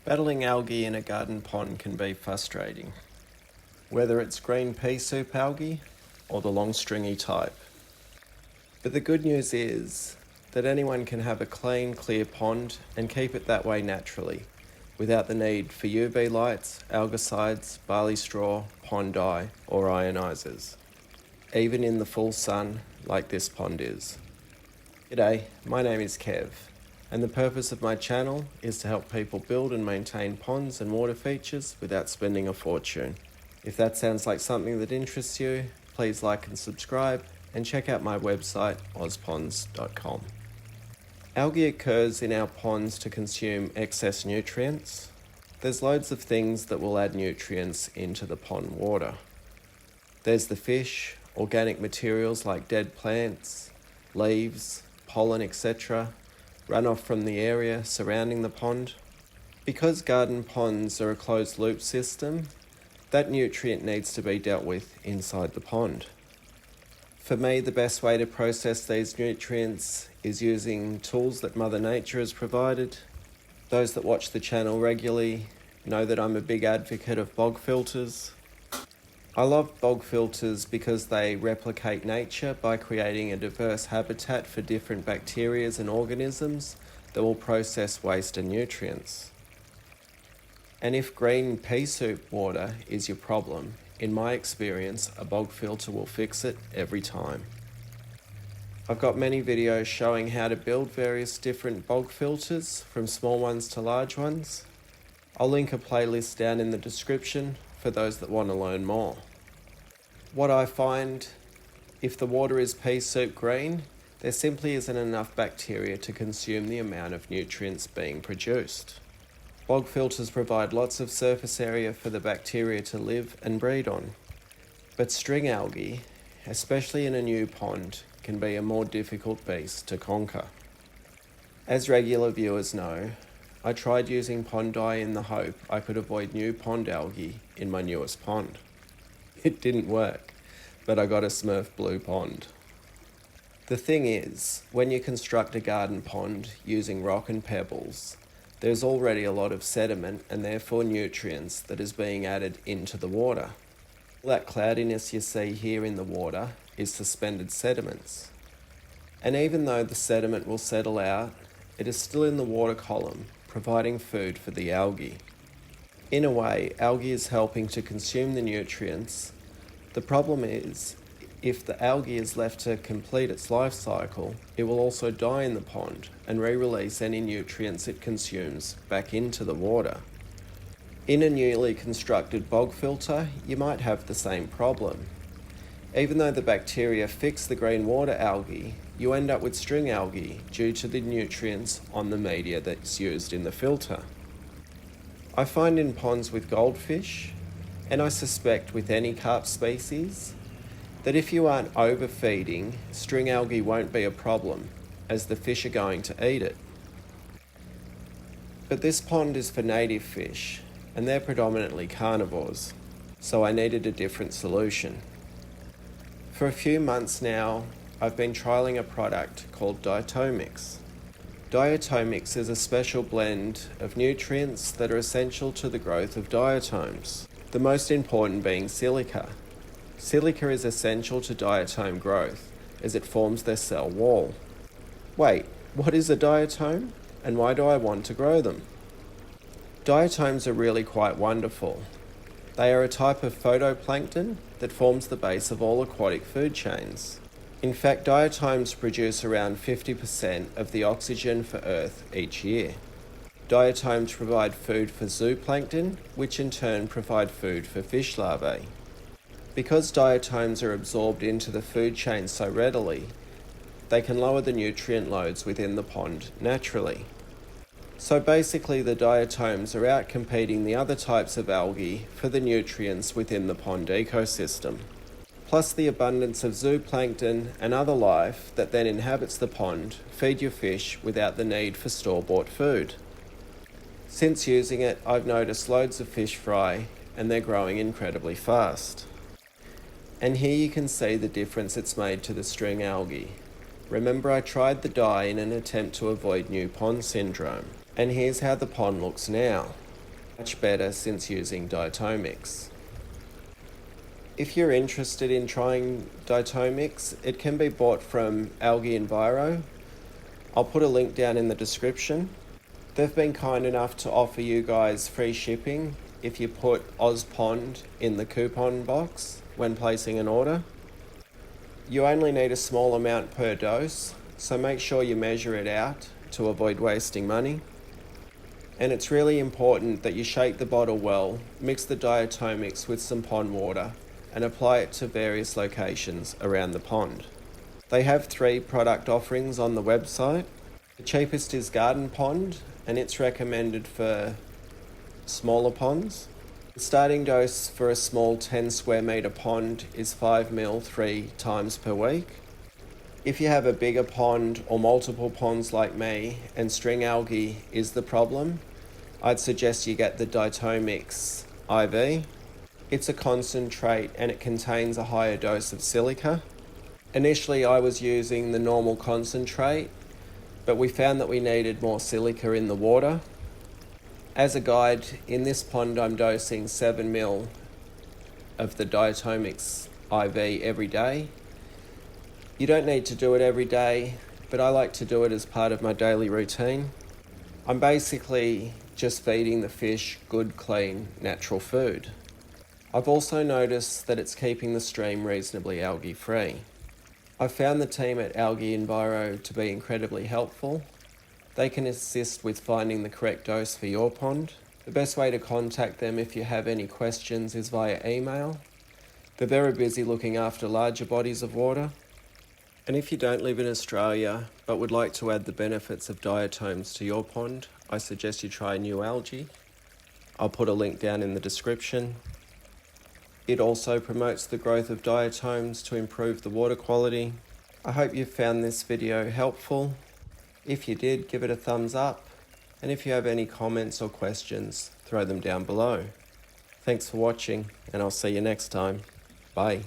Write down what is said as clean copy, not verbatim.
Battling algae in a garden pond can be frustrating, whether it's green pea soup algae or the long stringy type. But the good news is that anyone can have a clean, clear pond and keep it that way naturally, without the need for UV lights, algicides, barley straw, pond dye or ionisers, even in the full sun like this pond is. G'day, my name is Kev, and the purpose of my channel is to help people build and maintain ponds and water features without spending a fortune. If that sounds like something that interests you, please like and subscribe, and check out my website, balance..Sometimes. Algae occurs in our ponds to consume excess nutrients. There's loads of things that will add nutrients into the pond water. There's the fish, organic materials like dead plants, leaves, pollen, etc., runoff from the area surrounding the pond. Because garden ponds are a closed loop system, that nutrient needs to be dealt with inside the pond. For me, the best way to process these nutrients is using tools that Mother Nature has provided. Those that watch the channel regularly know that I'm a big advocate of bog filters. I love bog filters because they replicate nature by creating a diverse habitat for different bacteria and organisms that will process waste and nutrients. And if green pea soup water is your problem, in my experience, a bog filter will fix it every time. I've got many videos showing how to build various different bog filters, from small ones to large ones. I'll link a playlist down in the description for those that want to learn more. What I find, if the water is pea soup green, there simply isn't enough bacteria to consume the amount of nutrients being produced. Bog filters provide lots of surface area for the bacteria to live and breed on. But string algae, especially in a new pond, can be a more difficult beast to conquer. As regular viewers know, I tried using pond dye in the hope I could avoid new pond algae in my newest pond. It didn't work, but I got a Smurf blue pond. The thing is, when you construct a garden pond using rock and pebbles, there's already a lot of sediment and therefore nutrients that is being added into the water. That cloudiness you see here in the water is suspended sediments. And even though the sediment will settle out, it is still in the water column, providing food for the algae. In a way, algae is helping to consume the nutrients. The problem is, if the algae is left to complete its life cycle, it will also die in the pond and re-release any nutrients it consumes back into the water. In a newly constructed bog filter, you might have the same problem. Even though the bacteria fix the green water algae, you end up with string algae due to the nutrients on the media that's used in the filter. I find in ponds with goldfish, and I suspect with any carp species, that if you aren't overfeeding, string algae won't be a problem, as the fish are going to eat it. But this pond is for native fish, and they're predominantly carnivores, so I needed a different solution. For a few months now, I've been trialling a product called Diatomics. Diatomics is a special blend of nutrients that are essential to the growth of diatoms, the most important being silica. Silica is essential to diatom growth as it forms their cell wall. Wait, what is a diatom, and why do I want to grow them? Diatoms are really quite wonderful. They are a type of phytoplankton that forms the base of all aquatic food chains. In fact, diatoms produce around 50% of the oxygen for Earth each year. Diatoms provide food for zooplankton, which in turn provide food for fish larvae. Because diatoms are absorbed into the food chain so readily, they can lower the nutrient loads within the pond naturally. So basically the diatoms are out competing the other types of algae for the nutrients within the pond ecosystem. Plus the abundance of zooplankton and other life that then inhabits the pond feed your fish without the need for store-bought food. Since using it, I've noticed loads of fish fry, and they're growing incredibly fast. And here you can see the difference it's made to the string algae. Remember, I tried the dye in an attempt to avoid new pond syndrome. And here's how the pond looks now. much better since using Ditomix. If you're interested in trying Ditomix, it can be bought from Algae Enviro. I'll put a link down in the description. They've been kind enough to offer you guys free shipping if you put OzPond in the coupon box when placing an order. You only need a small amount per dose, so make sure you measure it out to avoid wasting money. And it's really important that you shake the bottle well, mix the Diatomics with some pond water, and apply it to various locations around the pond. They have 3 product offerings on the website. The cheapest is Garden Pond, and it's recommended for smaller ponds. The starting dose for a small 10 square metre pond is 5 ml 3 times per week. If you have a bigger pond or multiple ponds like me and string algae is the problem, I'd suggest you get the Ditomix IV. It's a concentrate and it contains a higher dose of silica. Initially I was using the normal concentrate, but we found that we needed more silica in the water. As a guide, in this pond I'm dosing 7 ml of the Ditomix IV every day. You don't need to do it every day, but I like to do it as part of my daily routine. I'm basically just feeding the fish good, clean, natural food. I've also noticed that it's keeping the stream reasonably algae free. I've found the team at Algae Enviro to be incredibly helpful. They can assist with finding the correct dose for your pond. The best way to contact them if you have any questions is via email. They're very busy looking after larger bodies of water. And if you don't live in Australia but would like to add the benefits of diatoms to your pond, I suggest you try new algae. I'll put a link down in the description. It also promotes the growth of diatoms to improve the water quality. I hope you found this video helpful. If you did, give it a thumbs up. And if you have any comments or questions, throw them down below. Thanks for watching, and I'll see you next time. Bye.